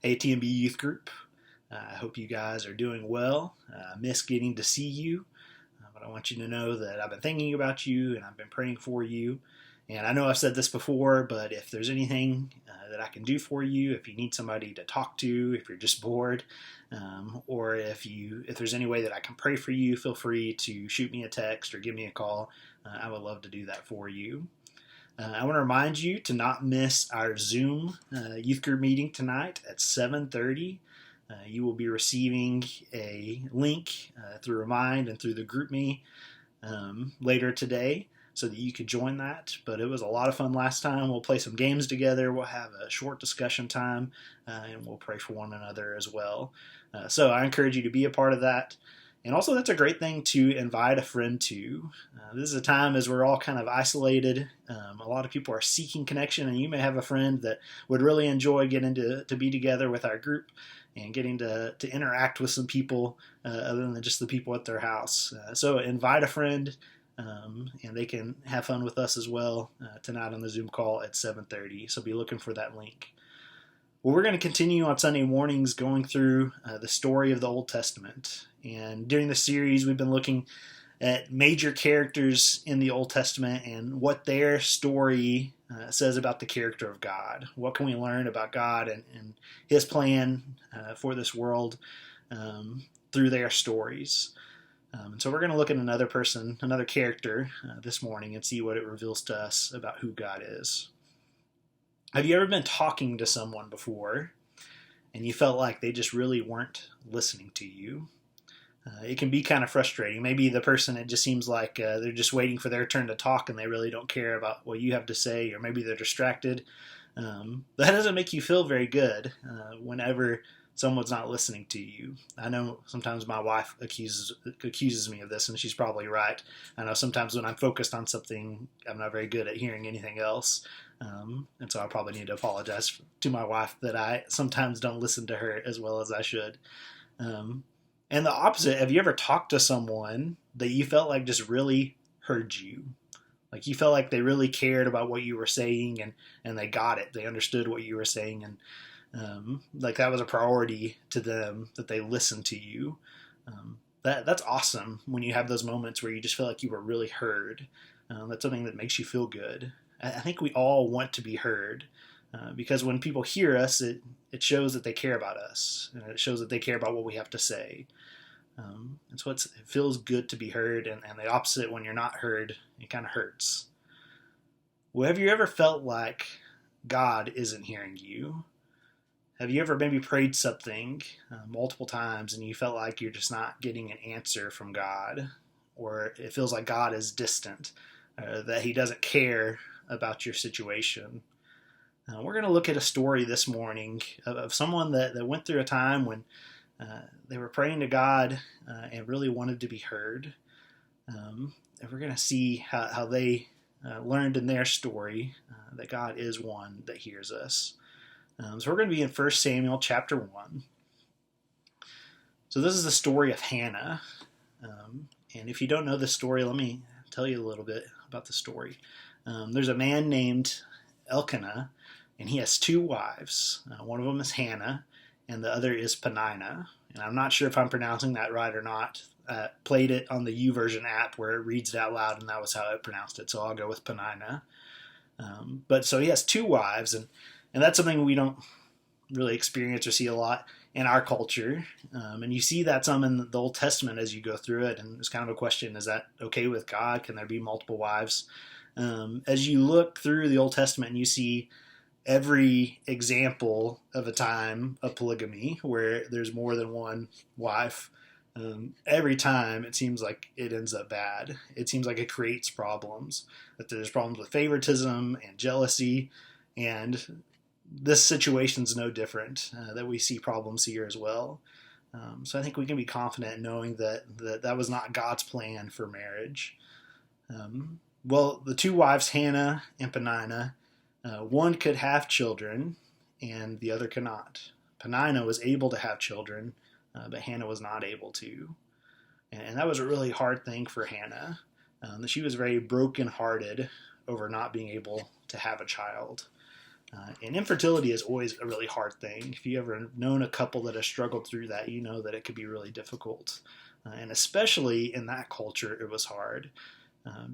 Hey, T&B Youth Group. I hope you guys are doing well. I miss getting to see you, but I want you to know that I've been thinking about you and I've been praying for you. And I know I've said this before, but if there's anything that I can do for you, if you need somebody to talk to, if you're just bored, or if there's any way that I can pray for you, feel free to shoot me a text or give me a call. I would love to do that for you. I want to remind you to not miss our Zoom youth group meeting tonight at 7:30. You will be receiving a link through Remind and through the GroupMe later today so that you could join that. But it was a lot of fun last time. We'll play some games together. We'll have a short discussion time, and we'll pray for one another as well. So I encourage you to be a part of that. And also, that's a great thing to invite a friend to. This is a time as we're all kind of isolated. A lot of people are seeking connection, and you may have a friend that would really enjoy getting to be together with our group and getting to interact with some people other than just the people at their house. So invite a friend, and they can have fun with us as well tonight on the Zoom call at 7:30. So be looking for that link. Well, we're going to continue on Sunday mornings going through the story of the Old Testament. And during the series, we've been looking at major characters in the Old Testament and what their story says about the character of God. What can we learn about God and His plan for this world through their stories? And so we're going to look at another person, another character this morning and see what it reveals to us about who God is. Have you ever been talking to someone before and you felt like they just really weren't listening to you? It can be kind of frustrating. Maybe the person, it just seems like they're just waiting for their turn to talk and they really don't care about what you have to say, or maybe they're distracted. That doesn't make you feel very good whenever someone's not listening to you. I know sometimes my wife accuses me of this, and she's probably right. I know sometimes when I'm focused on something, I'm not very good at hearing anything else. And so I probably need to apologize to my wife that I sometimes don't listen to her as well as I should. And the opposite, have you ever talked to someone that you felt like just really heard you? Like you felt like they really cared about what you were saying and they got it. They understood what you were saying, and like that was a priority to them, that they listened to you. That's awesome when you have those moments where you just feel like you were really heard. That's something that makes you feel good. I think we all want to be heard because when people hear us, it shows that they care about us. And it shows that they care about what we have to say. And so it feels good to be heard, and the opposite, when you're not heard, it kind of hurts. Well, have you ever felt like God isn't hearing you? Have you ever maybe prayed something multiple times and you felt like you're just not getting an answer from God, or it feels like God is distant, that He doesn't care about your situation? We're going to look at a story this morning of someone that went through a time when they were praying to God and really wanted to be heard. And we're going to see how they learned in their story that God is one that hears us. So we're going to be in 1 Samuel chapter 1. So this is the story of Hannah. And if you don't know this story, let me tell you a little bit about the story. There's a man named Elkanah, and he has two wives. One of them is Hannah, and the other is Peninnah. And I'm not sure if I'm pronouncing that right or not. Played it on the YouVersion app where it reads it out loud, and that was how it pronounced it. So I'll go with Peninnah. But so he has two wives, and that's something we don't really experience or see a lot in our culture. And you see that some in the Old Testament as you go through it. And it's kind of a question, is that okay with God? Can there be multiple wives? As you look through the Old Testament and you see every example of a time of polygamy where there's more than one wife, every time it seems like it ends up bad. It seems like it creates problems, that there's problems with favoritism and jealousy, and this situation's no different, that we see problems here as well. So I think we can be confident in knowing that was not God's plan for marriage. Well, the two wives, Hannah and Peninnah, one could have children and the other could not. Peninnah was able to have children, but Hannah was not able to. And that was a really hard thing for Hannah. She was very brokenhearted over not being able to have a child. And infertility is always a really hard thing. If you ever known a couple that has struggled through that, you know that it could be really difficult. And especially in that culture, it was hard.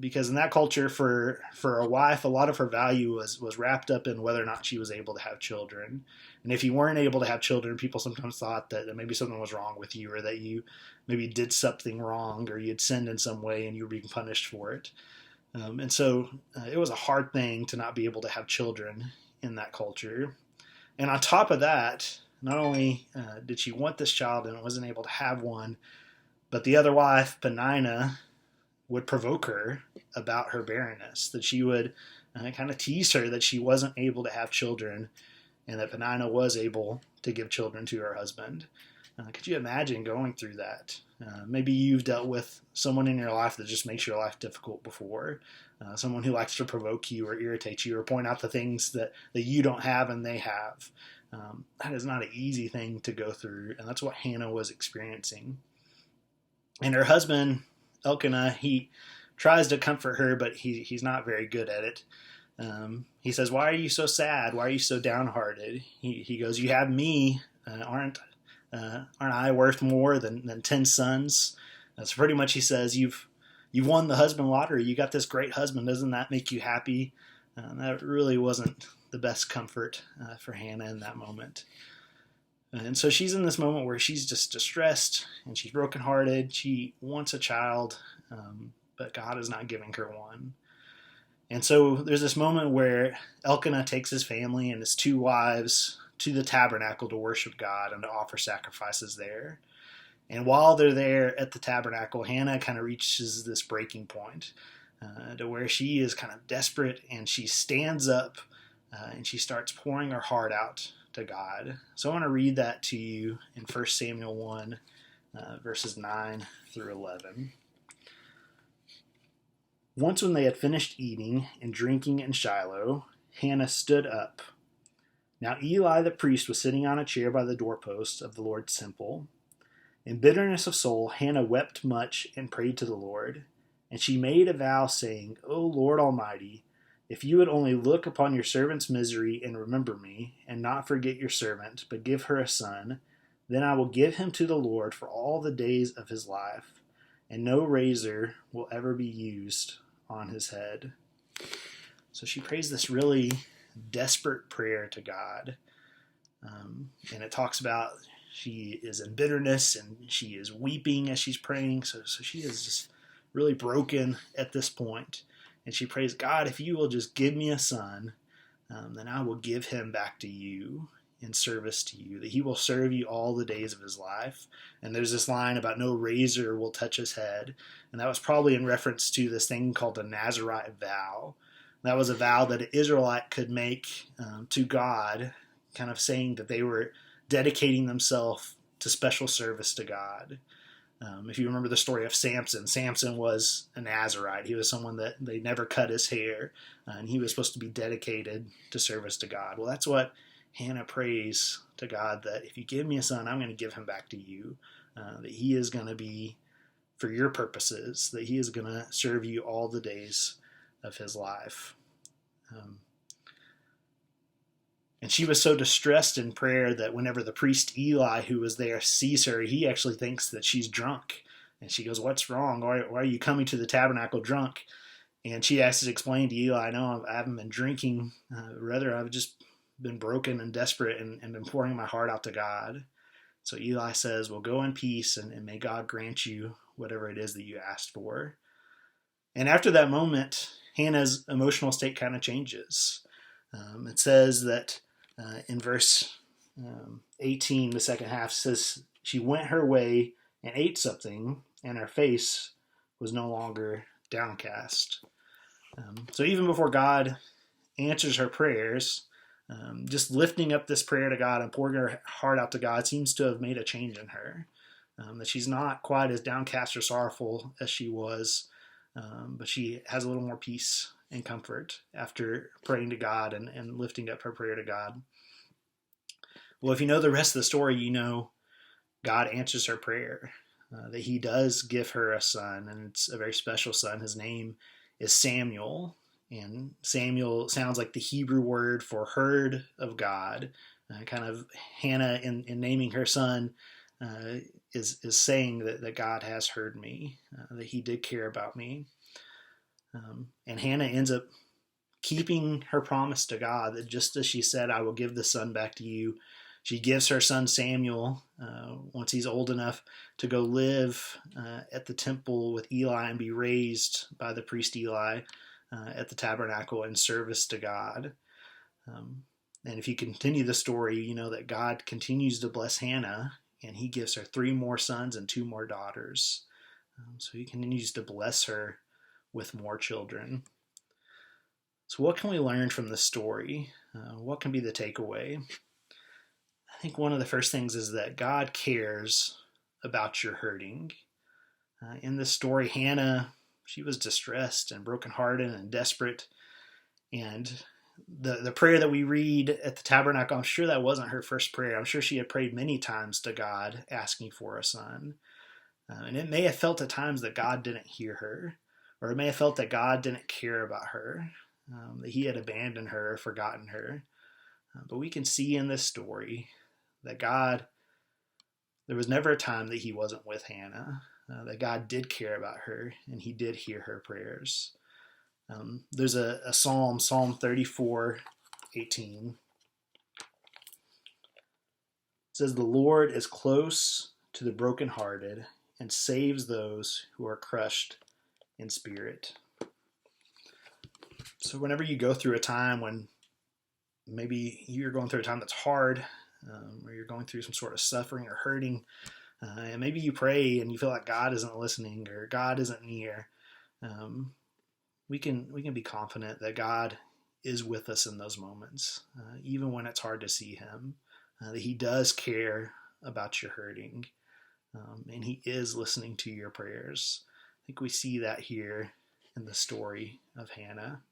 Because in that culture, for a wife, a lot of her value was wrapped up in whether or not she was able to have children. And if you weren't able to have children, people sometimes thought that maybe something was wrong with you, or that you maybe did something wrong, or you had sinned in some way and you were being punished for it. And so it was a hard thing to not be able to have children in that culture. And on top of that, not only did she want this child and wasn't able to have one, but the other wife, Penina, would provoke her about her barrenness, that she would kind of tease her that she wasn't able to have children, and that Penina was able to give children to her husband. Could you imagine going through that? Maybe you've dealt with someone in your life that just makes your life difficult before. Someone who likes to provoke you or irritate you or point out the things that you don't have and they have. That is not an easy thing to go through, and that's what Hannah was experiencing. And her husband, Elkanah, he tries to comfort her, but he's not very good at it. He says, "Why are you so sad? Why are you so downhearted?" He goes, "You have me. Aren't I worth more than 10 sons?" That's pretty much, he says, you've won the husband lottery. You got this great husband. Doesn't that make you happy? That really wasn't the best comfort for Hannah in that moment. And so she's in this moment where she's just distressed and she's brokenhearted. She wants a child, but God is not giving her one. And so there's this moment where Elkanah takes his family and his 2 wives to the tabernacle to worship God and to offer sacrifices there. And while they're there at the tabernacle, Hannah kind of reaches this breaking point to where she is kind of desperate, and she stands up and she starts pouring her heart out to God. So I want to read that to you in 1 Samuel 1, verses 9 through 11. Once when they had finished eating and drinking in Shiloh, Hannah stood up. Now Eli the priest was sitting on a chair by the doorpost of the Lord's temple. In bitterness of soul, Hannah wept much and prayed to the Lord. And she made a vow, saying, "O Lord Almighty, if you would only look upon your servant's misery and remember me, and not forget your servant, but give her a son, then I will give him to the Lord for all the days of his life, and no razor will ever be used on his head." So she prays this really desperate prayer to God. And it talks about she is in bitterness and she is weeping as she's praying. So she is just really broken at this point. And she prays, "God, if you will just give me a son, then I will give him back to you in service to you, that he will serve you all the days of his life." And there's this line about no razor will touch his head. And that was probably in reference to this thing called a Nazirite vow. That was a vow that an Israelite could make to God, kind of saying that they were dedicating themselves to special service to God. If you remember the story of Samson, Samson was a Nazirite. He was someone that they never cut his hair, and he was supposed to be dedicated to service to God. Well, that's what Hannah prays to God, that if you give me a son, I'm going to give him back to you, that he is going to be for your purposes, that he is going to serve you all the days of his life. And she was so distressed in prayer that whenever the priest Eli, who was there, sees her, he actually thinks that she's drunk. And she goes, "What's wrong? Why are you coming to the tabernacle drunk?" And she has to explain to Eli, "No, I haven't been drinking. Rather, I've just been broken and desperate and been pouring my heart out to God." So Eli says, "Well, go in peace, and may God grant you whatever it is that you asked for." And after that moment, Hannah's emotional state kind of changes. It says that in verse 18, the second half says, she went her way and ate something, and her face was no longer downcast. So even before God answers her prayers, just lifting up this prayer to God and pouring her heart out to God seems to have made a change in her. That she's not quite as downcast or sorrowful as she was, but she has a little more peace and comfort after praying to God and lifting up her prayer to God. Well, if you know the rest of the story, you know God answers her prayer, that he does give her a son, and it's a very special son. His name is Samuel, And Samuel sounds like the Hebrew word for heard of God. Kind of Hannah, in naming her son, is saying that God has heard me, that he did care about me. And Hannah ends up keeping her promise to God, that just as she said, I will give the son back to you, she gives her son Samuel, once he's old enough, to go live at the temple with Eli and be raised by the priest Eli at the tabernacle in service to God. And if you continue the story, you know that God continues to bless Hannah, and he gives her 3 more sons and 2 more daughters. So he continues to bless her with more children. So what can we learn from this story? What can be the takeaway? I think one of the first things is that God cares about your hurting. In this story, Hannah, she was distressed and brokenhearted and desperate. And the prayer that we read at the tabernacle, I'm sure that wasn't her first prayer. I'm sure she had prayed many times to God asking for a son. And it may have felt at times that God didn't hear her, or it may have felt that God didn't care about her, that he had abandoned her, forgotten her. But we can see in this story that God, there was never a time that he wasn't with Hannah, that God did care about her, and he did hear her prayers. There's a psalm, Psalm 34:18. It says, the Lord is close to the brokenhearted and saves those who are crushed in spirit. So whenever you go through a time when maybe you're going through a time that's hard, or you're going through some sort of suffering or hurting, and maybe you pray and you feel like God isn't listening or God isn't near, we can be confident that God is with us in those moments, even when it's hard to see him, that he does care about your hurting, and he is listening to your prayers. I think we see that here in the story of Hannah.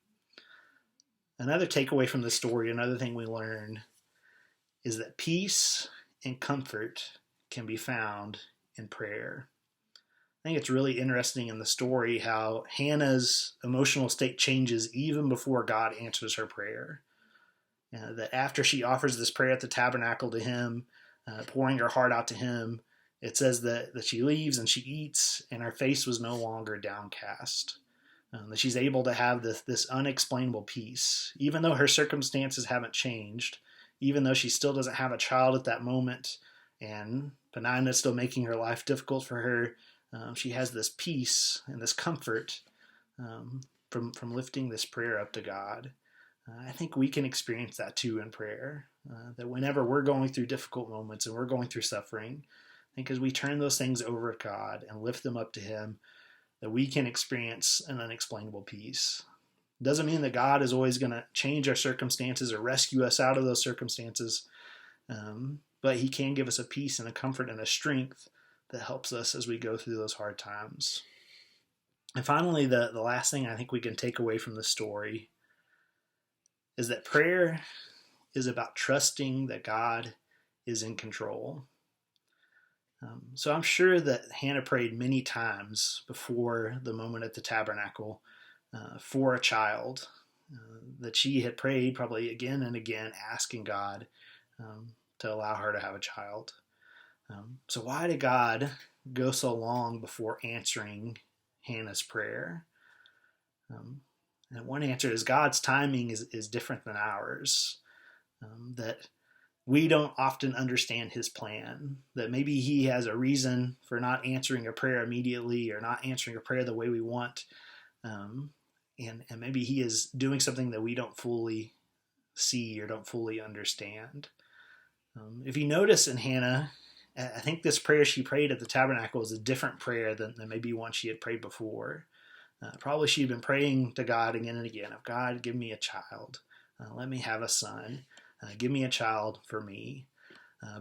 Another takeaway from the story, another thing we learn, is that peace and comfort can be found in prayer. I think it's really interesting in the story how Hannah's emotional state changes even before God answers her prayer. That after she offers this prayer at the tabernacle to him, pouring her heart out to him, it says that she leaves and she eats, and her face was no longer downcast. That she's able to have this unexplainable peace, even though her circumstances haven't changed, even though she still doesn't have a child at that moment, and Penina's still making her life difficult for her. She has this peace and this comfort from lifting this prayer up to God. I think we can experience that too in prayer, that whenever we're going through difficult moments and we're going through suffering, I think as we turn those things over to God and lift them up to him, that we can experience an unexplainable peace. It doesn't mean that God is always going to change our circumstances or rescue us out of those circumstances, but he can give us a peace and a comfort and a strength that helps us as we go through those hard times. And finally, the last thing I think we can take away from the story is that prayer is about trusting that God is in control. So I'm sure that Hannah prayed many times before the moment at the tabernacle for a child, that she had prayed probably again and again, asking God to allow her to have a child. So why did God go so long before answering Hannah's prayer? And one answer is God's timing is different than ours, that we don't often understand his plan, that maybe he has a reason for not answering a prayer immediately or not answering a prayer the way we want, and maybe he is doing something that we don't fully see or don't fully understand. If you notice in Hannah, I think this prayer she prayed at the tabernacle is a different prayer than maybe one she had prayed before. Probably she had been praying to God again and again, of God, give me a child. Let me have a son. Give me a child for me.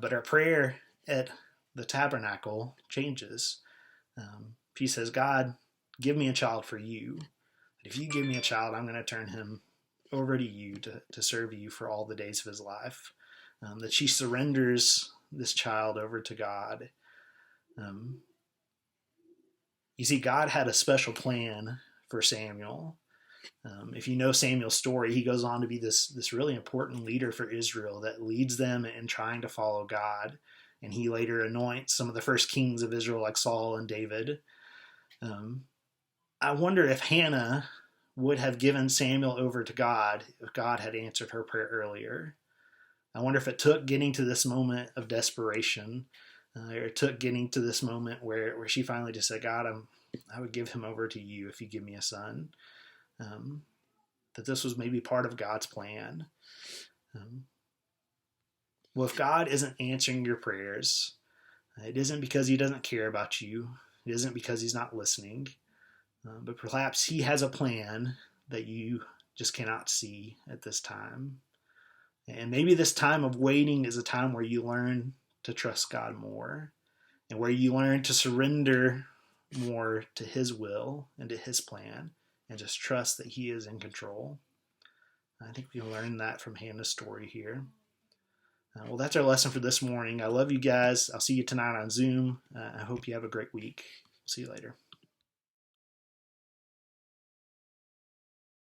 But her prayer at the tabernacle changes. She says, God, give me a child for you. If you give me a child, I'm going to turn him over to you to serve you for all the days of his life. That she surrenders this child over to God. You see, God had a special plan for Samuel. If you know Samuel's story, he goes on to be this really important leader for Israel that leads them in trying to follow God. And he later anoints some of the first kings of Israel, like Saul and David. I wonder if Hannah would have given Samuel over to God if God had answered her prayer earlier. I wonder if it took getting to this moment of desperation, or it took getting to this moment where she finally just said, God, I would give him over to you if you give me a son. That this was maybe part of God's plan. Well, if God isn't answering your prayers, it isn't because he doesn't care about you. It isn't because he's not listening. But perhaps he has a plan that you just cannot see at this time. And maybe this time of waiting is a time where you learn to trust God more, and where you learn to surrender more to his will and to his plan, and just trust that he is in control. I think we learn that from Hannah's story here. Well, that's our lesson for this morning. I love you guys. I'll see you tonight on Zoom. I hope you have a great week. See you later.